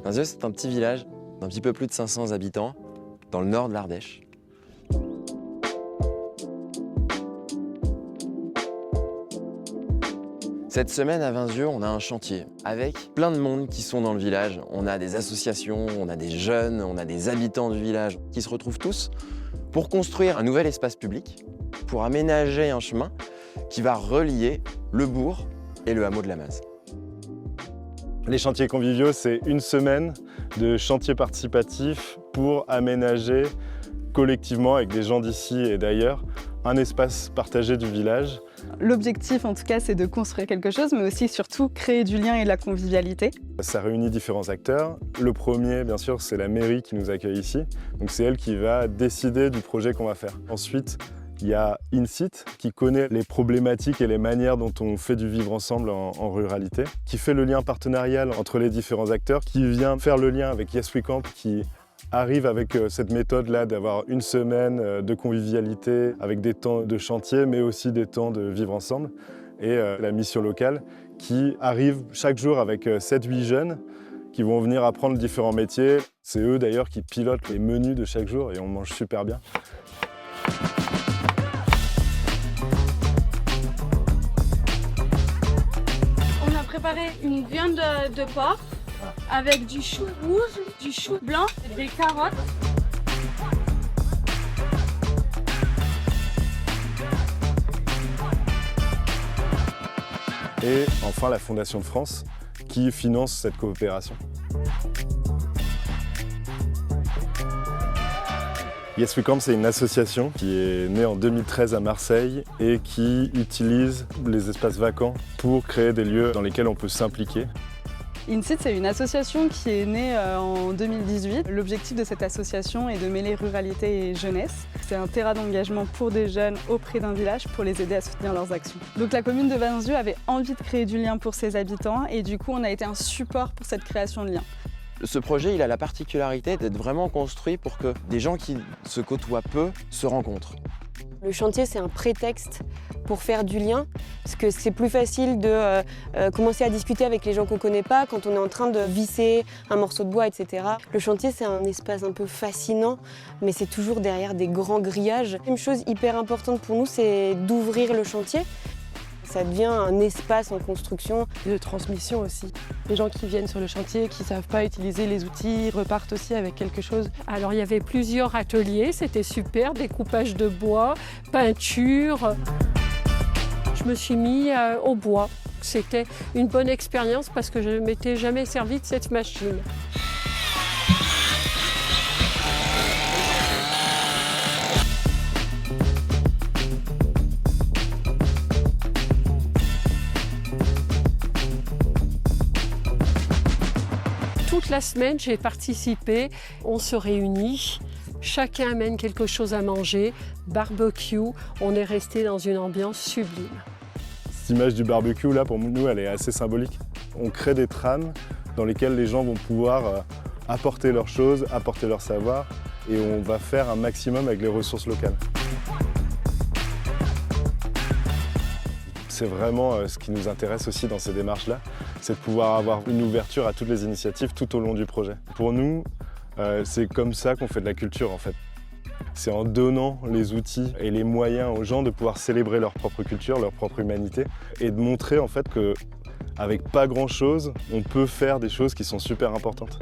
Vinzieux, c'est un petit village d'un petit peu plus de 500 habitants, dans le nord de l'Ardèche. Cette semaine à Vinzieux, on a un chantier avec plein de monde qui sont dans le village. On a des associations, on a des jeunes, on a des habitants du village qui se retrouvent tous pour construire un nouvel espace public, pour aménager un chemin qui va relier le bourg et le hameau de la Maz. Les chantiers conviviaux, c'est une semaine de chantier participatif pour aménager collectivement avec des gens d'ici et d'ailleurs un espace partagé du village. L'objectif, en tout cas, c'est de construire quelque chose, mais aussi, surtout, créer du lien et de la convivialité. Ça réunit différents acteurs. Le premier, bien sûr, c'est la mairie qui nous accueille ici. Donc c'est elle qui va décider du projet qu'on va faire. Ensuite, il y a InSite qui connaît les problématiques et les manières dont on fait du vivre ensemble en ruralité, qui fait le lien partenarial entre les différents acteurs, qui vient faire le lien avec Yes We Camp, qui arrive avec cette méthode-là d'avoir une semaine de convivialité avec des temps de chantier, mais aussi des temps de vivre ensemble. Et la mission locale qui arrive chaque jour avec 7-8 jeunes qui vont venir apprendre différents métiers. C'est eux d'ailleurs qui pilotent les menus de chaque jour et on mange super bien. On a préparé une viande de porc avec du chou rouge, du chou blanc, des carottes. Et enfin la Fondation de France qui finance cette coopération. Yes We Camp, c'est une association qui est née en 2013 à Marseille et qui utilise les espaces vacants pour créer des lieux dans lesquels on peut s'impliquer. InSite, c'est une association qui est née en 2018. L'objectif de cette association est de mêler ruralité et jeunesse. C'est un terrain d'engagement pour des jeunes auprès d'un village pour les aider à soutenir leurs actions. Donc la commune de Vinzieux avait envie de créer du lien pour ses habitants et du coup on a été un support pour cette création de lien. Ce projet, il a la particularité d'être vraiment construit pour que des gens qui se côtoient peu se rencontrent. Le chantier, c'est un prétexte pour faire du lien, parce que c'est plus facile de commencer à discuter avec les gens qu'on ne connaît pas quand on est en train de visser un morceau de bois, etc. Le chantier, c'est un espace un peu fascinant, mais c'est toujours derrière des grands grillages. Une chose hyper importante pour nous, c'est d'ouvrir le chantier. Ça devient un espace en construction. De transmission aussi. Les gens qui viennent sur le chantier, qui ne savent pas utiliser les outils, repartent aussi avec quelque chose. Alors il y avait plusieurs ateliers, c'était super, découpage de bois, peinture. Je me suis mis au bois. C'était une bonne expérience parce que je ne m'étais jamais servi de cette machine. Toute la semaine, j'ai participé. On se réunit, chacun amène quelque chose à manger, barbecue. On est resté dans une ambiance sublime. Cette image du barbecue, là, pour nous, elle est assez symbolique. On crée des trames dans lesquelles les gens vont pouvoir apporter leurs choses, apporter leur savoir, et on va faire un maximum avec les ressources locales. C'est vraiment ce qui nous intéresse aussi dans ces démarches-là, c'est de pouvoir avoir une ouverture à toutes les initiatives tout au long du projet. Pour nous, c'est comme ça qu'on fait de la culture en fait. C'est en donnant les outils et les moyens aux gens de pouvoir célébrer leur propre culture, leur propre humanité et de montrer en fait qu'avec pas grand-chose, on peut faire des choses qui sont super importantes.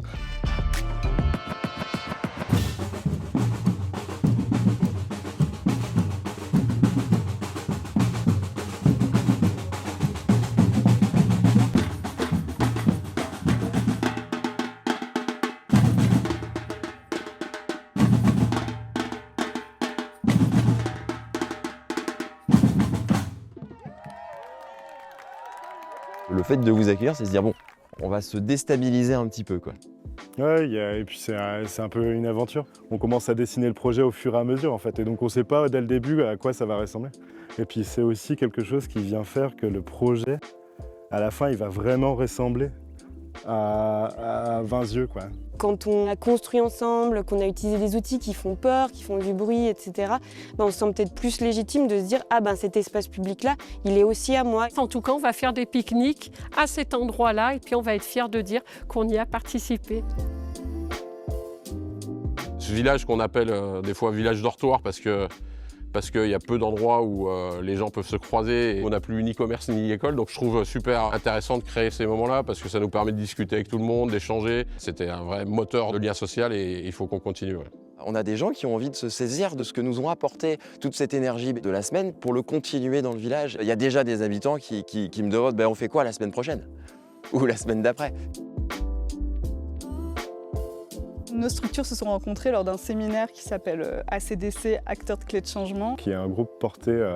Le fait de vous accueillir, c'est se dire bon, on va se déstabiliser un petit peu, quoi. Ouais, et puis c'est un peu une aventure. On commence à dessiner le projet au fur et à mesure en fait, et donc on ne sait pas dès le début à quoi ça va ressembler. Et puis c'est aussi quelque chose qui vient faire que le projet, à la fin, il va vraiment ressembler à 20 yeux, quoi. Quand on a construit ensemble, qu'on a utilisé des outils qui font peur, qui font du bruit, etc., on se sent peut-être plus légitime de se dire « Ah ben cet espace public-là, il est aussi à moi ». En tout cas, on va faire des pique-niques à cet endroit-là et puis on va être fiers de dire qu'on y a participé. Ce village qu'on appelle des fois village dortoir parce qu'il y a peu d'endroits où les gens peuvent se croiser. Et on n'a plus ni commerce ni école, donc je trouve super intéressant de créer ces moments-là parce que ça nous permet de discuter avec tout le monde, d'échanger. C'était un vrai moteur de lien social et il faut qu'on continue. Ouais. On a des gens qui ont envie de se saisir de ce que nous ont apporté toute cette énergie de la semaine pour le continuer dans le village. Il y a déjà des habitants qui me demandent ben, on fait quoi la semaine prochaine ou la semaine d'après. Nos structures se sont rencontrées lors d'un séminaire qui s'appelle ACDC, Acteurs de clés de changement. Qui est un groupe porté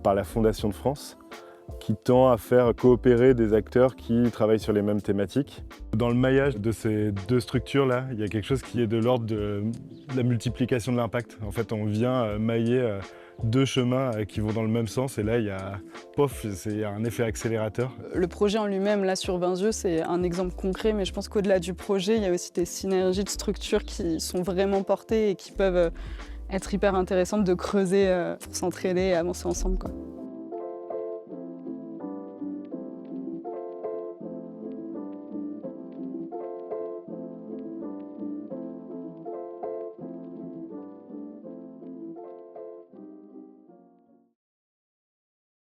par la Fondation de France, qui tend à faire coopérer des acteurs qui travaillent sur les mêmes thématiques. Dans le maillage de ces deux structures-là, il y a quelque chose qui est de l'ordre de la multiplication de l'impact. En fait, on vient mailler deux chemins qui vont dans le même sens et là, il y a un effet accélérateur. Le projet en lui-même, là sur 20 yeux, c'est un exemple concret, mais je pense qu'au-delà du projet, il y a aussi des synergies de structures qui sont vraiment portées et qui peuvent être hyper intéressantes de creuser pour s'entraider et avancer ensemble, quoi.